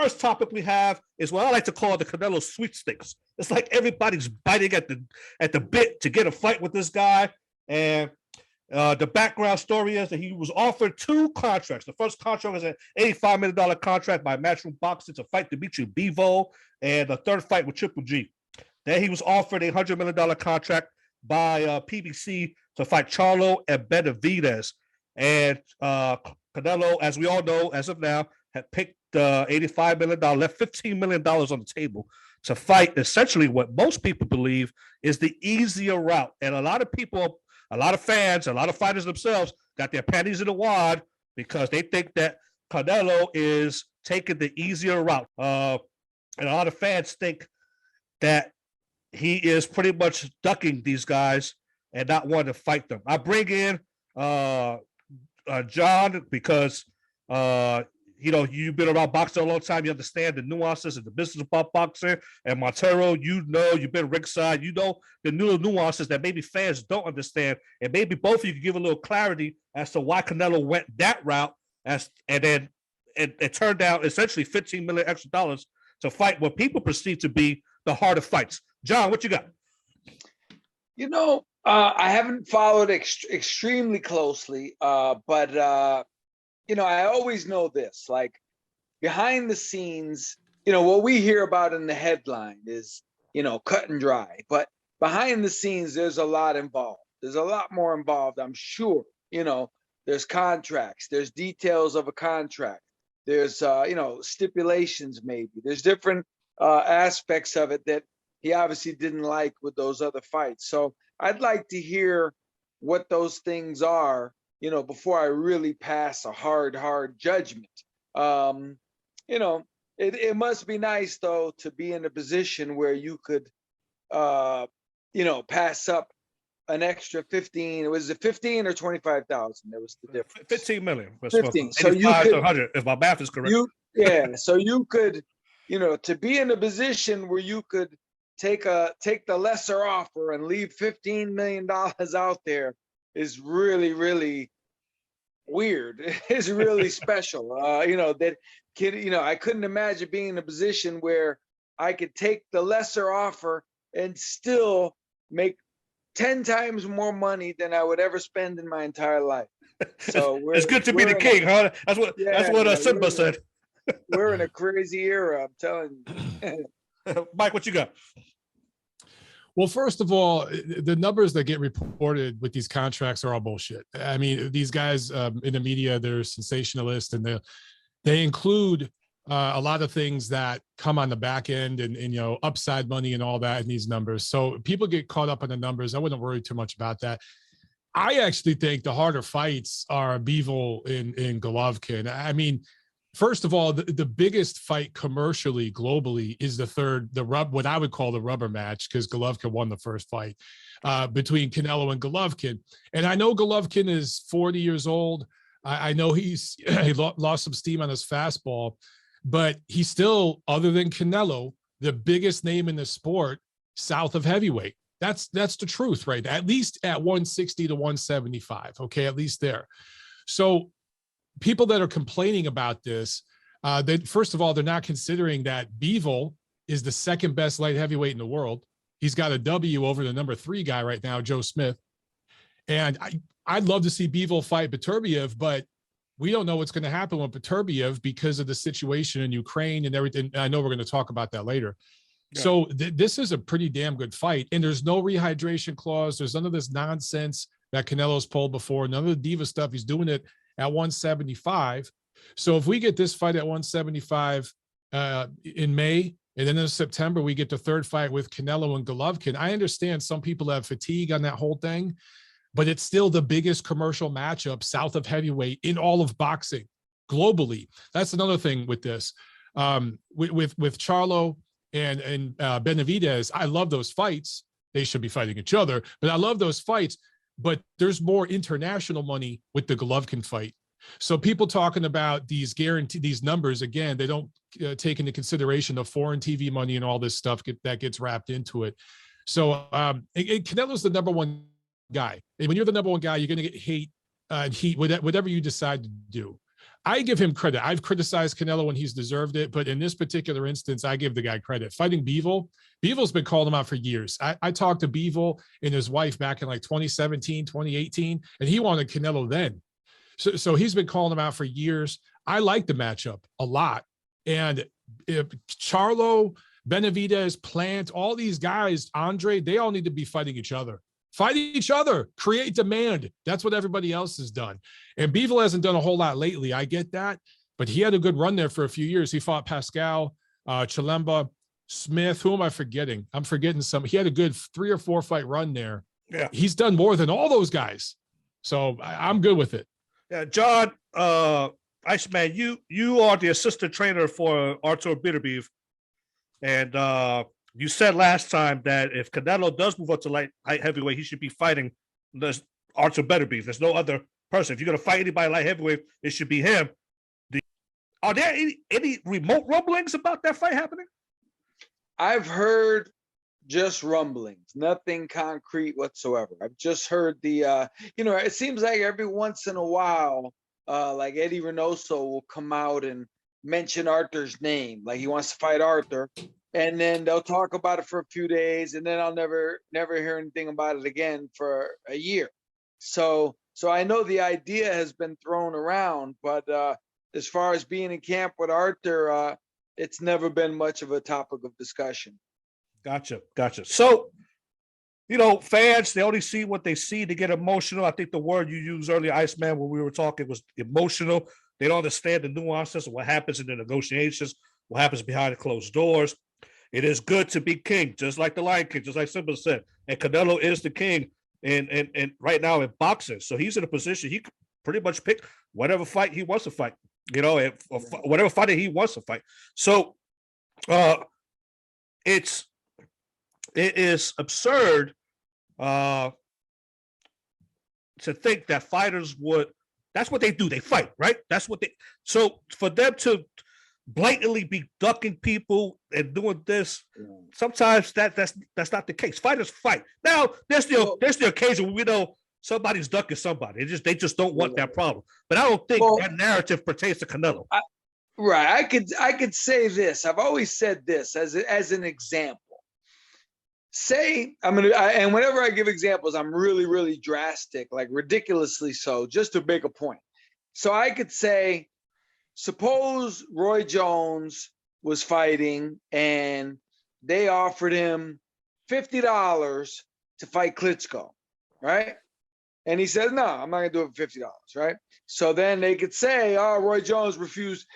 First topic we have is what I like to call the Canelo sweepstakes. It's like everybody's biting at the bit to get a fight with this guy. And the background story is that he was offered 2 contracts. The first contract was an $85 million contract by Matchroom Boxing to fight Dmitry Bivol, and the third fight with Triple G. Then he was offered a $100 million contract by PBC to fight Charlo and Benavidez. And Canelo, as we all know, as of now, had picked $85 million, left $15 million on the table to fight essentially what most people believe is the easier route. And a lot of people, a lot of fans, a lot of fighters themselves got their panties in the wad because they think that Canelo is taking the easier route. And a lot of fans think that he is pretty much ducking these guys and not wanting to fight them. I bring in John because you've been around boxing a long time. You understand the nuances and the business about boxing. And Montero, you've been ringside. You know the new nuances that maybe fans don't understand. And maybe both of you could give a little clarity as to why Canelo went that route. And then it turned out essentially $15 million extra dollars to fight what people perceive to be the harder fights. John, what you got? I haven't followed extremely closely, but I always know this, like behind the scenes, what we hear about in the headline is, cut and dry, but behind the scenes, there's a lot involved. There's a lot more involved, I'm sure. There's contracts, there's details of a contract. There's, stipulations maybe. There's different aspects of it that he obviously didn't like with those other fights. So I'd like to hear what those things are, before I really pass a hard judgment. It must be nice though to be in a position where you could, pass up an extra 15. Was it 15 or 25,000? There was the difference. 15 million. 15. So you could, 100, if my math is correct. So you could, to be in a position where you could take the lesser offer and leave $15 million out there is really, really weird. It's really special. I couldn't imagine being in a position where I could take the lesser offer and still make 10 times more money than I would ever spend in my entire life. So it's good to be the king, huh? That's what Simba said. We're in a crazy era, I'm telling you. Mike, what you got? Well, first of all, the numbers that get reported with these contracts are all bullshit. I mean, these guys in the media, they're sensationalists, and they include a lot of things that come on the back end and upside money and all that in these numbers. So people get caught up on the numbers. I wouldn't worry too much about that. I actually think the harder fights are Bivol and Golovkin. I mean, first of all, the biggest fight commercially, globally, is what I would call the rubber match, because Golovkin won the first fight between Canelo and Golovkin. And I know Golovkin is 40 years old. I know he lost some steam on his fastball, but he's still, other than Canelo, the biggest name in the sport south of heavyweight. That's the truth, right? At least at 160 to 175. Okay, at least there. So people that are complaining about this, first of all, they're not considering that Bivol is the second best light heavyweight in the world. He's got a W over the number 3 guy right now, Joe Smith. And I'd love to see Bivol fight Beterbiev, but we don't know what's going to happen with Beterbiev because of the situation in Ukraine and everything. I know we're going to talk about that later. Yeah. So this is a pretty damn good fight. And there's no rehydration clause. There's none of this nonsense that Canelo's pulled before. None of the diva stuff. He's doing it at 175. So if we get this fight at 175 in May, and then in September, we get the third fight with Canelo and Golovkin, I understand some people have fatigue on that whole thing, but it's still the biggest commercial matchup south of heavyweight in all of boxing globally. That's another thing with this. With Charlo and Benavidez, I love those fights. They should be fighting each other, but I love those fights. But there's more international money with the Golovkin fight. So people talking about these numbers, again, they don't take into consideration the foreign TV money and all this stuff that gets wrapped into it. So Canelo's the number 1 guy. And when you're the number 1 guy, you're going to get hate and heat, whatever you decide to do. I give him credit. I've criticized Canelo when he's deserved it, but in this particular instance, I give the guy credit. Fighting Bivol, Bivol's been calling him out for years. I talked to Bivol and his wife back in like 2017, 2018, and he wanted Canelo then. So he's been calling him out for years. I like the matchup a lot. And if Charlo, Benavidez, Plant, all these guys, Andre, they all need to be fighting each other. Fight each other, create demand. That's what everybody else has done. And Bivol hasn't done a whole lot lately. I get that, but he had a good run there for a few years. He fought Pascal, Chilemba, Smith. Who am I forgetting? I'm forgetting some. He had a good 3 or 4 fight run there. Yeah, he's done more than all those guys. So I'm good with it. Yeah, John, Iceman, you are the assistant trainer for Artur Beterbiev, and you said last time that if Canelo does move up to light heavyweight, he should be fighting this Artur Beterbiev. There's no other person. If you're going to fight anybody light heavyweight, it should be him. Are there any remote rumblings about that fight happening? I've heard just rumblings, nothing concrete whatsoever. I've just heard the, it seems like every once in a while, like Eddie Reynoso will come out and mention Arthur's name, like he wants to fight Arthur. And then they'll talk about it for a few days, and then I'll never hear anything about it again for a year. So I know the idea has been thrown around, but as far as being in camp with Arthur, it's never been much of a topic of discussion. Gotcha. So, fans, they only see what they see to get emotional. I think the word you used earlier, Iceman, when we were talking, was emotional. They don't understand the nuances of what happens in the negotiations, what happens behind the closed doors. It is good to be king, just like the Lion King, just like Simba said. And Canelo is the king and right now in boxing. So he's in a position he could pretty much pick whatever fight he wants to fight, whatever fighter he wants to fight. So it is absurd to think that fighters would, that's what they do. They fight, right? That's what they, so for them to blatantly be ducking people and doing this, sometimes that's not the case. Fighters fight. Now there's the occasion when we know somebody's ducking somebody. They just don't want that problem. But I don't think that narrative pertains to Canelo. Right. I could say this. I've always said this as an example. Say and whenever I give examples, I'm really, really drastic, like ridiculously so, just to make a point. So I could say, suppose Roy Jones was fighting and they offered him $50 to fight Klitschko, right? And he said, no, I'm not gonna do it for $50, right? So then they could say, oh, Roy Jones refused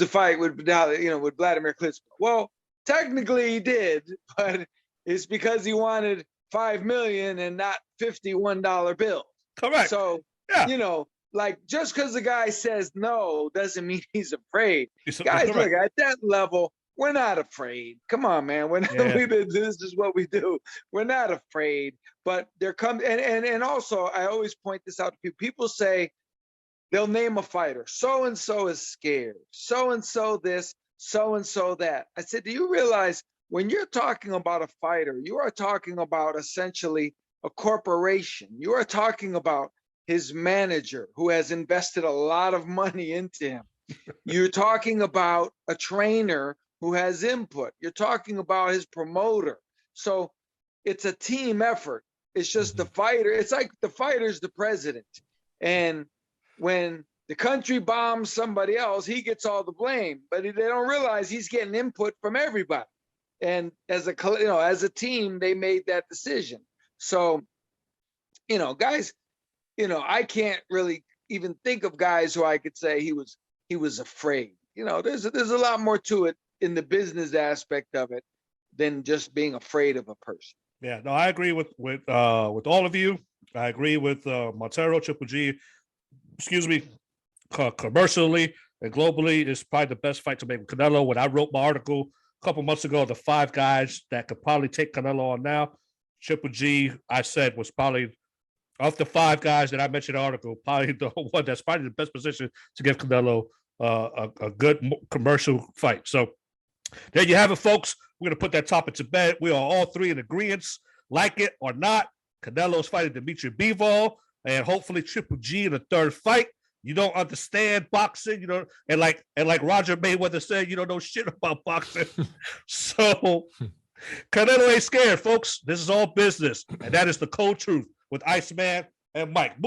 to fight with Vladimir Klitschko. Well, technically he did, but it's because he wanted $5 million and not $51 bills. Correct. So, yeah. Like, just because the guy says no doesn't mean he's afraid. Guys, correct. Look, at that level, we're not afraid. Come on, man. This is what we do. We're not afraid. But there comes, and also, I always point this out to people. People say, they'll name a fighter. So-and-so is scared. So-and-so this, so-and-so that. I said, do you realize when you're talking about a fighter, you are talking about essentially a corporation. You are talking about his manager who has invested a lot of money into him. You're talking about a trainer who has input. You're talking about his promoter. So it's a team effort. It's just the fighter. It's like the fighter's the president. And when the country bombs somebody else, he gets all the blame, but they don't realize he's getting input from everybody. And as a team, they made that decision. So, guys, I can't really even think of guys who I could say he was afraid. There's a lot more to it in the business aspect of it than just being afraid of a person. Yeah, no, I agree with all of you. I agree with Montero, Triple G. Commercially and globally, it's probably the best fight to make with Canelo. When I wrote my article a couple months ago, the 5 guys that could probably take Canelo on now, Triple G, I said, was probably, of the 5 guys that I mentioned in the article, probably the one that's probably the best position to give Canelo a good commercial fight. So there you have it, folks. We're going to put that topic to bed. We are all 3 in agreement, like it or not. Canelo's fighting Dmitry Bivol, and hopefully Triple G in the 3rd fight. You don't understand boxing, you know, and like Roger Mayweather said, you don't know shit about boxing. So Canelo ain't scared, folks. This is all business, and that is the cold truth with Iceman and Mike.